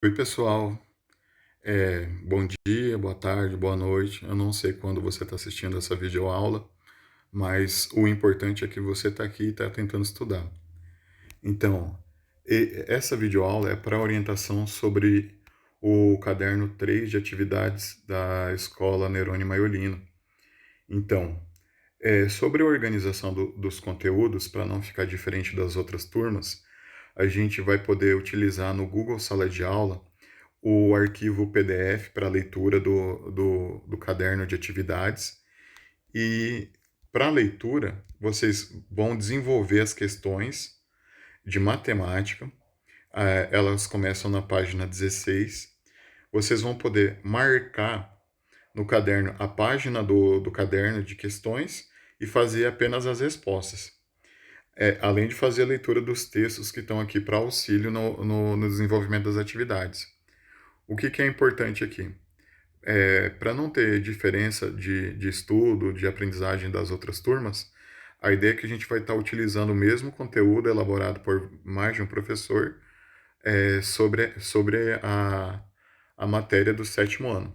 Oi, pessoal. Bom dia, boa tarde, boa noite. Eu não sei quando você está assistindo essa videoaula, mas o importante é que você está aqui e está tentando estudar. Então, essa videoaula é para orientação sobre o caderno 3 de atividades da Escola Nerone Maiolino. Então, sobre a organização dos conteúdos, para não ficar diferente das outras turmas, a gente vai poder utilizar no Google Sala de Aula o arquivo PDF para leitura do caderno de atividades. E para leitura, vocês vão desenvolver as questões de matemática. Elas começam na página 16. Vocês vão poder marcar no caderno a página do caderno de questões e fazer apenas as respostas. Além de fazer a leitura dos textos que estão aqui para auxílio no desenvolvimento das atividades. O que é importante aqui? Para não ter diferença de estudo, de aprendizagem das outras turmas, a ideia é que a gente vai estar utilizando o mesmo conteúdo elaborado por mais de um professor sobre a matéria do sétimo ano.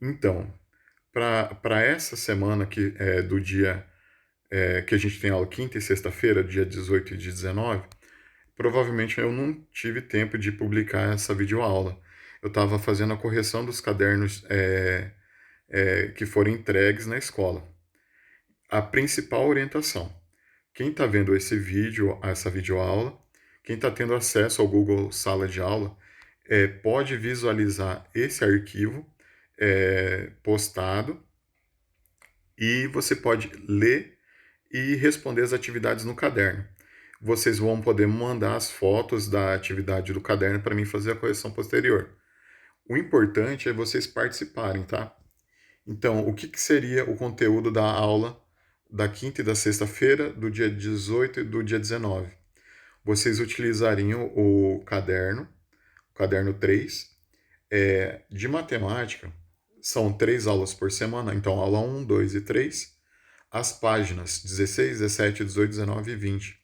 Então, para essa semana do dia que a gente tem aula quinta e sexta-feira, dia 18 e dia 19, provavelmente eu não tive tempo de publicar essa videoaula. Eu estava fazendo a correção dos cadernos que foram entregues na escola. A principal orientação: quem está vendo esse vídeo, essa videoaula, quem está tendo acesso ao Google Sala de Aula, pode visualizar esse arquivo postado e você pode ler e responder as atividades no caderno. Vocês vão poder mandar as fotos da atividade do caderno para mim fazer a correção posterior. O importante é vocês participarem, tá? Então, o que seria o conteúdo da aula da quinta e da sexta-feira, do dia 18 e do dia 19? Vocês utilizariam o caderno 3, de matemática. São 3 aulas por semana, então aula 1, 2 e 3. As páginas 16, 17, 18, 19 e 20.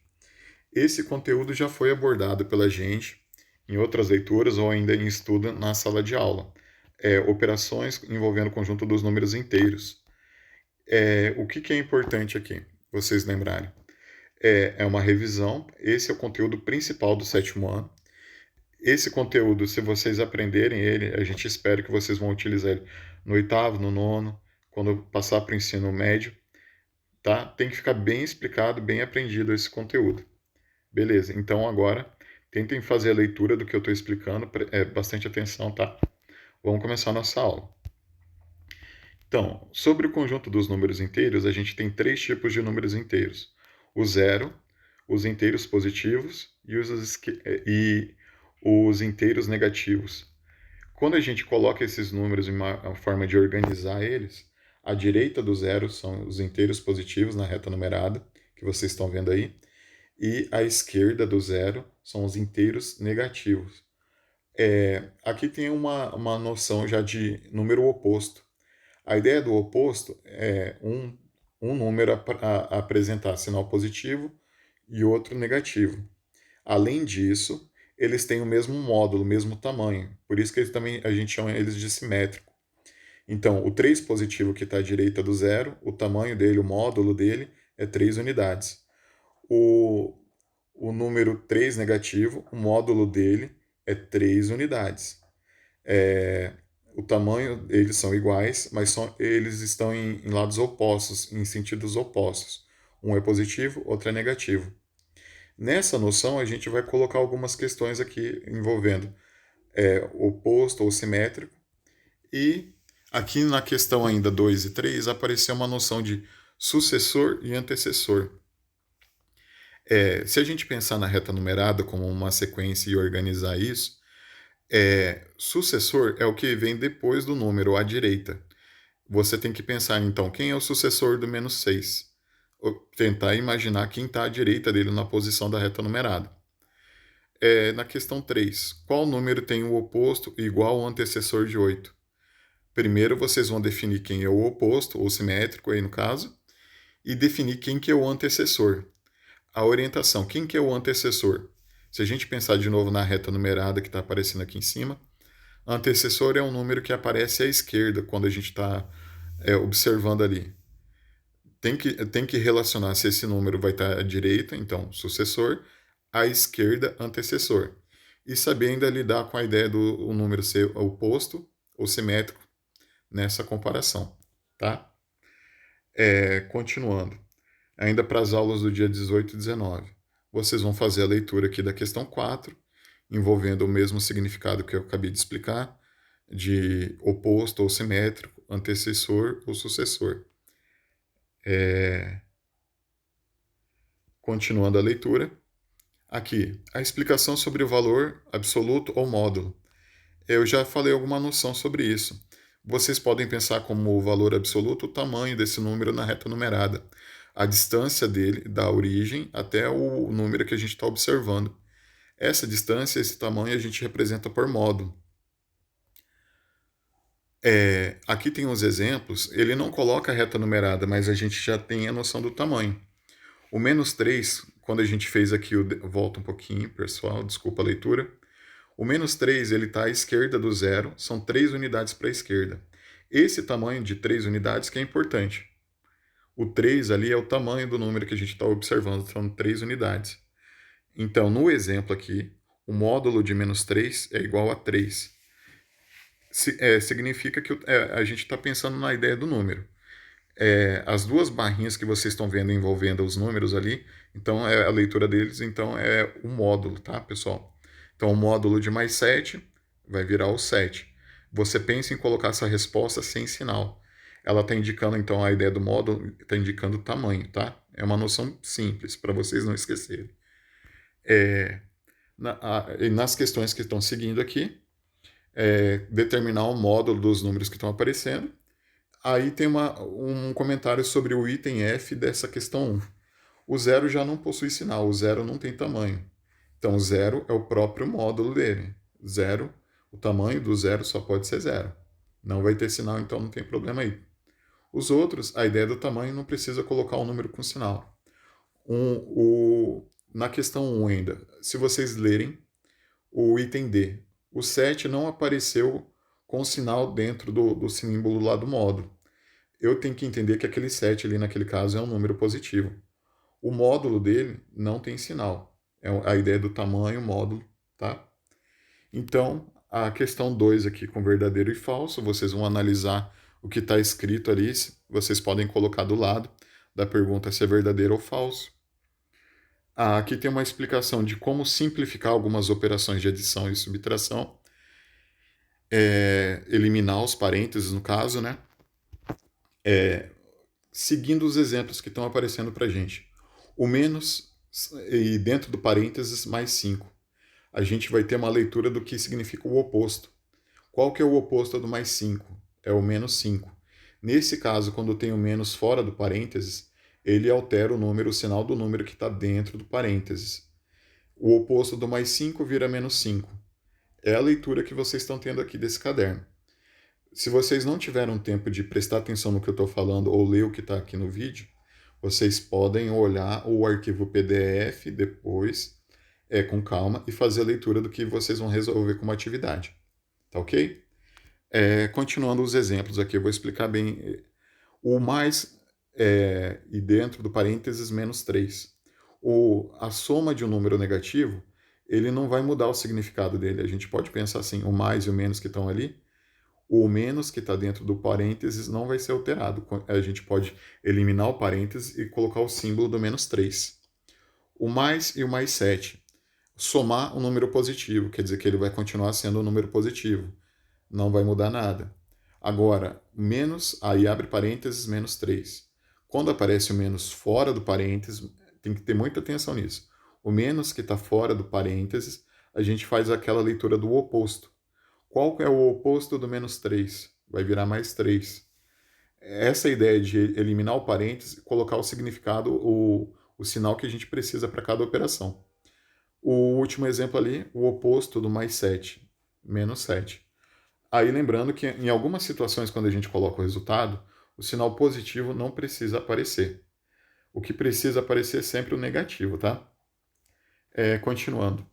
Esse conteúdo já foi abordado pela gente em outras leituras ou ainda em estudo na sala de aula. Operações envolvendo o conjunto dos números inteiros. O que é importante aqui, vocês lembrarem? É uma revisão, esse é o conteúdo principal do sétimo ano. Esse conteúdo, se vocês aprenderem ele, a gente espera que vocês vão utilizar ele no oitavo, no nono, quando passar para o ensino médio, tá? Tem que ficar bem explicado, bem aprendido esse conteúdo. Beleza, então agora tentem fazer a leitura do que eu estou explicando, bastante atenção, tá? Vamos começar a nossa aula. Então, sobre o conjunto dos números inteiros, a gente tem 3 tipos de números inteiros: o zero, os inteiros positivos e os inteiros negativos. Quando a gente coloca esses números em uma forma de organizar eles, à direita do zero são os inteiros positivos na reta numerada, que vocês estão vendo aí, e à esquerda do zero são os inteiros negativos. Aqui tem uma noção já de número oposto. A ideia do oposto é um número a apresentar sinal positivo e outro negativo. Além disso, eles têm o mesmo módulo, o mesmo tamanho. Por isso que a gente chama eles de simétrico. Então, o 3 positivo que está à direita do zero, o tamanho dele, o módulo dele, é 3 unidades. O, o número 3 negativo, o módulo dele é 3 unidades. O tamanho, eles são iguais, mas eles estão em lados opostos, em sentidos opostos. Um é positivo, outro é negativo. Nessa noção, a gente vai colocar algumas questões aqui envolvendo oposto ou simétrico. E aqui na questão ainda 2 e 3 apareceu uma noção de sucessor e antecessor. Se a gente pensar na reta numerada como uma sequência e organizar isso, sucessor é o que vem depois do número à direita. Você tem que pensar, então, quem é o sucessor do menos 6? Ou tentar imaginar quem está à direita dele na posição da reta numerada. Na questão 3, qual número tem o oposto igual ao antecessor de 8? Primeiro vocês vão definir quem é o oposto, ou simétrico aí no caso, e definir quem que é o antecessor. A orientação, quem que é o antecessor? Se a gente pensar de novo na reta numerada que está aparecendo aqui em cima, antecessor é um número que aparece à esquerda quando a gente está observando ali. Tem que relacionar se esse número vai estar à direita, então sucessor, à esquerda, antecessor. E saber ainda lidar com a ideia do o número ser oposto ou simétrico nessa comparação, tá? Continuando, ainda para as aulas do dia 18 e 19, vocês vão fazer a leitura aqui da questão 4, envolvendo o mesmo significado que eu acabei de explicar, de oposto ou simétrico, antecessor ou sucessor. Continuando a leitura, aqui, a explicação sobre o valor absoluto ou módulo. Eu já falei alguma noção sobre isso. Vocês podem pensar como o valor absoluto o tamanho desse número na reta numerada, a distância dele, da origem até o número que a gente está observando. Essa distância, esse tamanho, a gente representa por módulo. Aqui tem os exemplos, ele não coloca a reta numerada, mas a gente já tem a noção do tamanho. O menos 3, quando a gente fez aqui, volta um pouquinho, pessoal, desculpa a leitura. O menos 3 ele está à esquerda do zero, são 3 unidades para a esquerda. Esse tamanho de 3 unidades que é importante. O 3 ali é o tamanho do número que a gente está observando, são 3 unidades. Então, no exemplo aqui, o módulo de menos 3 é igual a 3. Significa que a gente está pensando na ideia do número. As duas barrinhas que vocês estão vendo envolvendo os números ali, então a leitura deles então é o módulo, tá, pessoal? Então o módulo de mais 7 vai virar o 7. Você pensa em colocar essa resposta sem sinal. Ela está indicando então a ideia do módulo, está indicando o tamanho, tá? É uma noção simples para vocês não esquecerem. Nas questões que estão seguindo aqui, determinar o módulo dos números que estão aparecendo. Aí tem um comentário sobre o item F dessa questão 1. O zero já não possui sinal, o zero não tem tamanho. Então, o zero é o próprio módulo dele. Zero, o tamanho do zero só pode ser zero. Não vai ter sinal, então não tem problema aí. Os outros, a ideia do tamanho não precisa colocar um número com sinal. Na questão 1 ainda, se vocês lerem o item D, o 7 não apareceu com sinal dentro do símbolo lá do módulo. Eu tenho que entender que aquele 7 ali naquele caso é um número positivo. O módulo dele não tem sinal. É a ideia do tamanho, módulo, tá? Então, a questão 2 aqui com verdadeiro e falso, vocês vão analisar o que está escrito ali, vocês podem colocar do lado da pergunta se é verdadeiro ou falso. Aqui tem uma explicação de como simplificar algumas operações de adição e subtração, eliminar os parênteses no caso, né? Seguindo os exemplos que estão aparecendo para a gente. O menos e dentro do parênteses mais 5. A gente vai ter uma leitura do que significa o oposto. Qual que é o oposto do mais 5? É o menos 5. Nesse caso, quando tem o menos fora do parênteses, ele altera o sinal do número que está dentro do parênteses. O oposto do mais 5 vira menos 5. É a leitura que vocês estão tendo aqui desse caderno. Se vocês não tiveram tempo de prestar atenção no que eu estou falando ou ler o que está aqui no vídeo, vocês podem olhar o arquivo PDF depois, com calma, e fazer a leitura do que vocês vão resolver como atividade. Tá ok? Continuando os exemplos aqui, eu vou explicar bem. O mais e dentro do parênteses menos 3. A soma de um número negativo, ele não vai mudar o significado dele. A gente pode pensar assim, o mais e o menos que estão ali, o menos que está dentro do parênteses não vai ser alterado. A gente pode eliminar o parênteses e colocar o símbolo do menos 3. O mais e o mais 7. Somar um número positivo, quer dizer que ele vai continuar sendo um número positivo. Não vai mudar nada. Agora, menos, aí abre parênteses, menos 3. Quando aparece o menos fora do parênteses, tem que ter muita atenção nisso. O menos que está fora do parênteses, a gente faz aquela leitura do oposto. Qual é o oposto do menos 3? Vai virar mais 3. Essa ideia de eliminar o parênteses, colocar o significado, o sinal que a gente precisa para cada operação. O último exemplo ali, o oposto do mais 7, menos 7. Aí lembrando que em algumas situações, quando a gente coloca o resultado, o sinal positivo não precisa aparecer. O que precisa aparecer é sempre o negativo, tá? Continuando.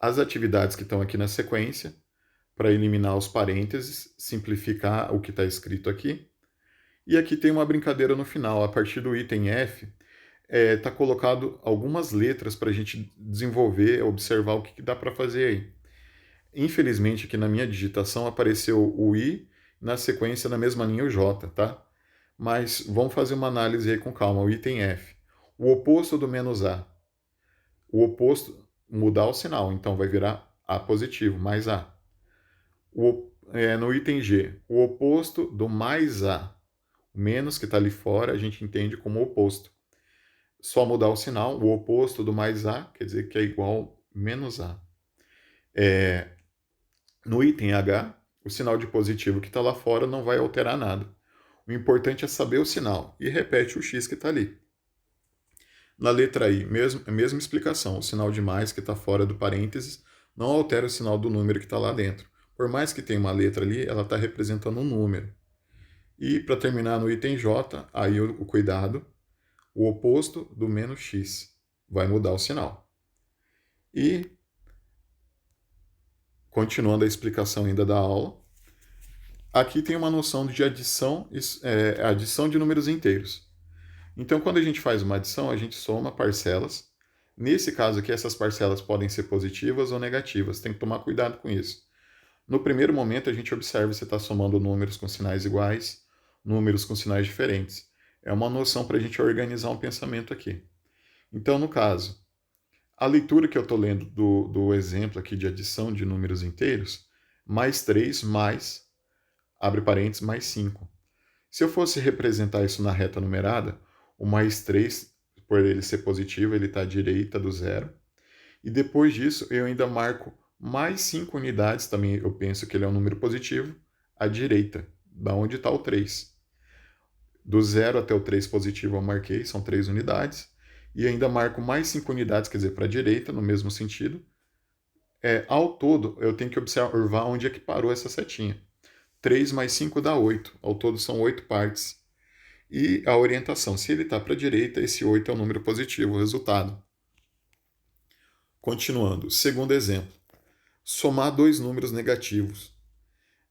as atividades que estão aqui na sequência, para eliminar os parênteses, simplificar o que está escrito aqui. E aqui tem uma brincadeira no final, a partir do item F, está colocado algumas letras para a gente desenvolver, observar o que dá para fazer aí. Infelizmente, aqui na minha digitação apareceu o I, na sequência, na mesma linha, o J, tá? Mas vamos fazer uma análise aí com calma. O item F. O oposto do menos A. O oposto, mudar o sinal, então vai virar A positivo, mais A. No item G, o oposto do mais A. O menos que está ali fora, a gente entende como oposto. Só mudar o sinal, o oposto do mais A, quer dizer que é igual menos A. No item H, o sinal de positivo que está lá fora não vai alterar nada. O importante é saber o sinal e repete o X que está ali. Na letra I, mesma explicação. O sinal de mais que está fora do parênteses não altera o sinal do número que está lá dentro. Por mais que tenha uma letra ali, ela está representando um número. E para terminar no item J, aí o cuidado, o oposto do menos X vai mudar o sinal. E, continuando a explicação ainda da aula, aqui tem uma noção de adição de números inteiros. Então, quando a gente faz uma adição, a gente soma parcelas. Nesse caso aqui, essas parcelas podem ser positivas ou negativas. Tem que tomar cuidado com isso. No primeiro momento, a gente observa se está somando números com sinais iguais, números com sinais diferentes. É uma noção para a gente organizar um pensamento aqui. Então, no caso, a leitura que eu estou lendo do exemplo aqui de adição de números inteiros, mais 3 mais, abre parênteses, mais 5. Se eu fosse representar isso na reta numerada, o mais 3, por ele ser positivo, ele está à direita do zero. E depois disso, eu ainda marco mais 5 unidades, também eu penso que ele é um número positivo, à direita, da onde está o 3. Do 0 até o 3 positivo eu marquei, são 3 unidades. E ainda marco mais 5 unidades, quer dizer, para a direita, no mesmo sentido. Ao todo, eu tenho que observar onde é que parou essa setinha. 3 mais 5 dá 8. Ao todo são 8 partes. E a orientação, se ele está para a direita, esse 8 é um número positivo, o resultado. Continuando, segundo exemplo. Somar dois números negativos.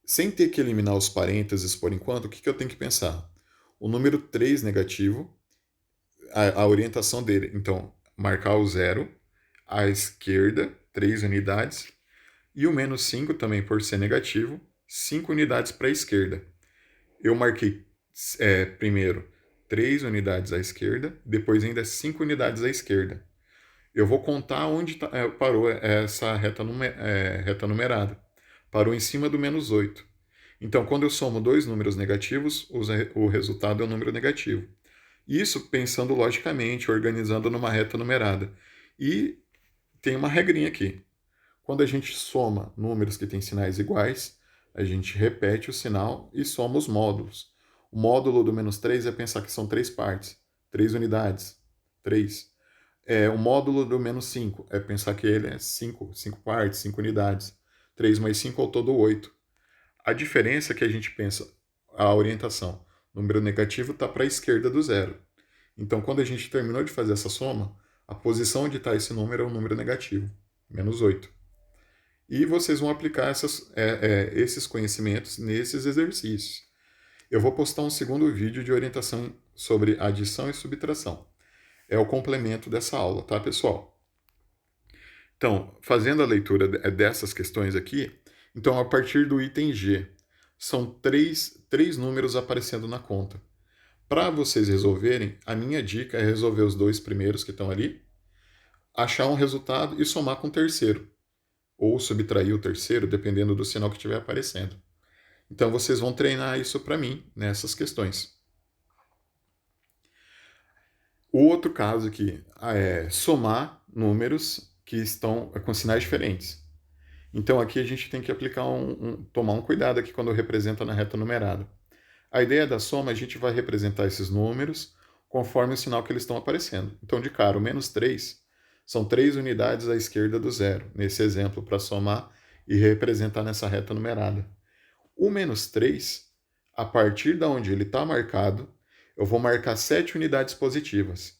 Sem ter que eliminar os parênteses por enquanto, o que eu tenho que pensar? O número 3 negativo, a orientação dele, então, marcar o 0, à esquerda, 3 unidades, e o menos 5 também por ser negativo, 5 unidades para a esquerda. Eu marquei primeiro 3 unidades à esquerda, depois ainda 5 unidades à esquerda. Eu vou contar onde parou essa reta numerada. Parou em cima do menos 8. Então, quando eu somo dois números negativos, o resultado é um número negativo. Isso pensando logicamente, organizando numa reta numerada. E tem uma regrinha aqui. Quando a gente soma números que têm sinais iguais, a gente repete o sinal e soma os módulos. O módulo do menos 3 é pensar que são 3 partes, 3 unidades, 3. O módulo do menos 5 é pensar que ele é 5 partes, 5 unidades. 3 mais 5 ao todo 8. A diferença é que a gente pensa a orientação. O número negativo está para a esquerda do zero. Então, quando a gente terminou de fazer essa soma, a posição onde está esse número é um número negativo, menos 8. E vocês vão aplicar esses conhecimentos nesses exercícios. Eu vou postar um segundo vídeo de orientação sobre adição e subtração. É o complemento dessa aula, tá, pessoal? Então, fazendo a leitura dessas questões aqui, então a partir do item G, são três números aparecendo na conta. Para vocês resolverem, a minha dica é resolver os dois primeiros que estão ali, achar um resultado e somar com o terceiro. Ou subtrair o terceiro, dependendo do sinal que estiver aparecendo. Então, vocês vão treinar isso para mim, nessas questões. O outro caso aqui é somar números que estão com sinais diferentes. Então, aqui a gente tem que aplicar tomar um cuidado aqui quando representa na reta numerada. A ideia da soma, a gente vai representar esses números conforme o sinal que eles estão aparecendo. Então, de cara, o menos 3 são 3 unidades à esquerda do zero, nesse exemplo, para somar e representar nessa reta numerada. O menos 3, a partir de onde ele está marcado, eu vou marcar 7 unidades positivas.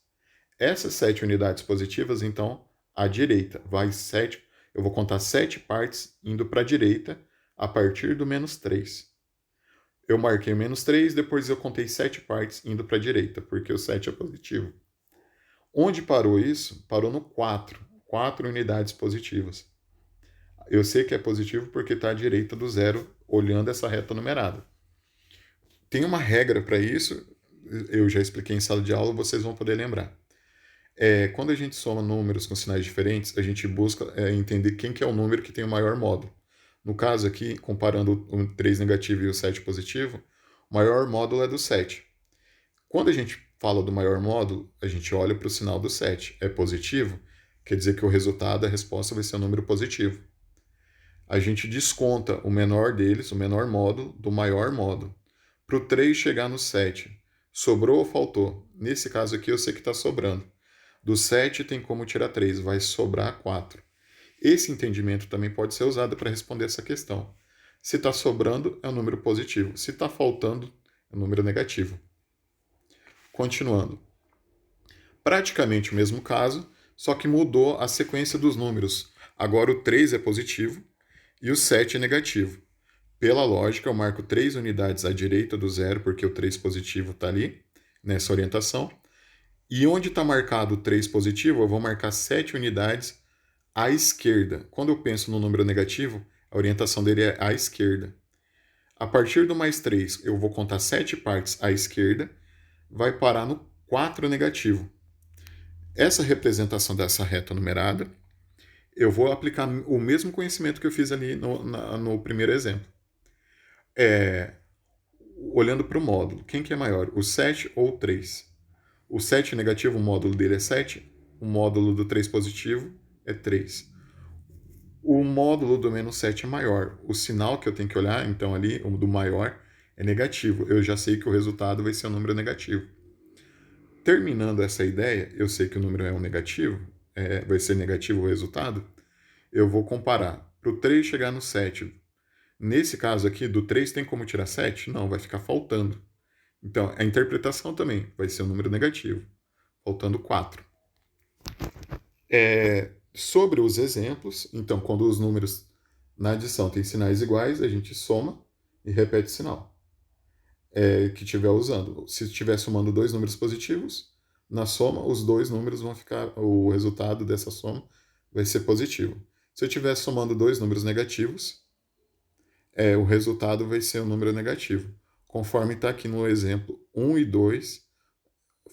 Essas 7 unidades positivas, então, à direita, vai 7. eu vou contar 7 partes indo para a direita a partir do menos 3. Eu marquei o menos 3, depois eu contei 7 partes indo para a direita, porque o 7 é positivo. Onde parou isso? Parou no 4. 4 unidades positivas. Eu sei que é positivo porque está à direita do zero, olhando essa reta numerada. Tem uma regra para isso, eu já expliquei em sala de aula, vocês vão poder lembrar. Quando a gente soma números com sinais diferentes, a gente busca entender quem que é o número que tem o maior módulo. No caso aqui, comparando o 3 negativo e o 7 positivo, o maior módulo é do 7. Quando a gente fala do maior módulo, a gente olha para o sinal do 7. É positivo, quer dizer que o resultado, a resposta vai ser um número positivo. A gente desconta o menor deles, o menor módulo, do maior módulo. Para o 3 chegar no 7, sobrou ou faltou? Nesse caso aqui eu sei que está sobrando. Do 7 tem como tirar 3, vai sobrar 4. Esse entendimento também pode ser usado para responder essa questão. Se está sobrando, é um número positivo. Se está faltando, é um número negativo. Continuando. Praticamente o mesmo caso, só que mudou a sequência dos números. Agora o 3 é positivo e o 7 é negativo. Pela lógica, eu marco 3 unidades à direita do zero, porque o 3 positivo está ali, nessa orientação. E onde está marcado o 3 positivo, eu vou marcar 7 unidades à esquerda. Quando eu penso no número negativo, a orientação dele é à esquerda. A partir do mais 3, eu vou contar 7 partes à esquerda, vai parar no 4 negativo. Essa representação dessa reta numerada, eu vou aplicar o mesmo conhecimento que eu fiz ali no primeiro exemplo. Olhando para o módulo, quem que é maior, o 7 ou o 3? O 7 negativo, o módulo dele é 7, o módulo do 3 positivo é 3. O módulo do menos 7 é maior. O sinal que eu tenho que olhar, então, ali, o do maior, é negativo. Eu já sei que o resultado vai ser um número negativo. Terminando essa ideia, eu sei que o número é um negativo, vai ser negativo o resultado, eu vou comparar. Para o 3 chegar no 7, nesse caso aqui, do 3 tem como tirar 7? Não, vai ficar faltando. Então, a interpretação também vai ser um número negativo, faltando 4. Sobre os exemplos, então, quando os números na adição têm sinais iguais, a gente soma e repete o sinal que estiver usando. Se estiver somando 2 números positivos, na soma, os 2 números vão ficar, o resultado dessa soma vai ser positivo. Se eu estiver somando 2 números negativos, o resultado vai ser um número negativo, conforme está aqui no exemplo 1 e 2,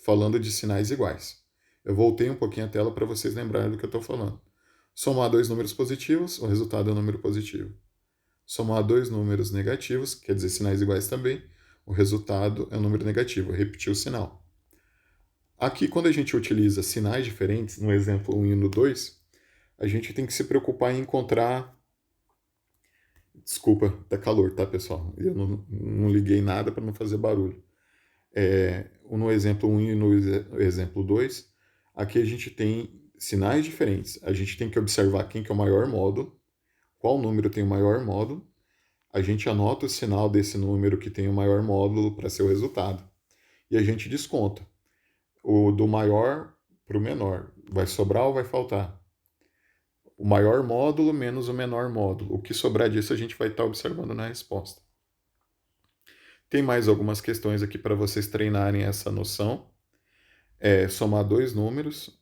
falando de sinais iguais. Eu voltei um pouquinho a tela para vocês lembrarem do que eu estou falando. Somar 2 números positivos, o resultado é um número positivo. Somar 2 números negativos, quer dizer sinais iguais também, o resultado é um número negativo. Repetir o sinal. Aqui, quando a gente utiliza sinais diferentes, no exemplo 1 e no 2, a gente tem que se preocupar em encontrar... Desculpa, tá calor, tá, pessoal? Eu não liguei nada para não fazer barulho. No exemplo 1 e no exemplo 2, aqui a gente tem sinais diferentes. A gente tem que observar quem que é o maior módulo, qual número tem o maior módulo. A gente anota o sinal desse número que tem o maior módulo para ser o resultado. E a gente desconta. O do maior para o menor. Vai sobrar ou vai faltar? O maior módulo menos o menor módulo. O que sobrar disso a gente vai estar observando na resposta. Tem mais algumas questões aqui para vocês treinarem essa noção. Somar 2 números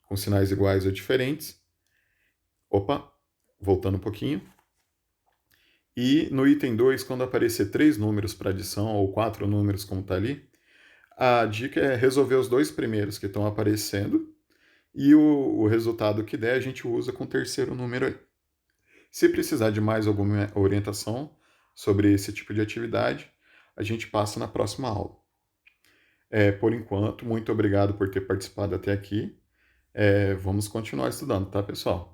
com sinais iguais ou diferentes. Opa, voltando um pouquinho. E no item 2, quando aparecer 3 números para adição ou 4 números como está ali, a dica é resolver os 2 primeiros que estão aparecendo e o resultado que der a gente usa com o terceiro número aí. Se precisar de mais alguma orientação sobre esse tipo de atividade, a gente passa na próxima aula. Por enquanto, muito obrigado por ter participado até aqui. Vamos continuar estudando, tá, pessoal?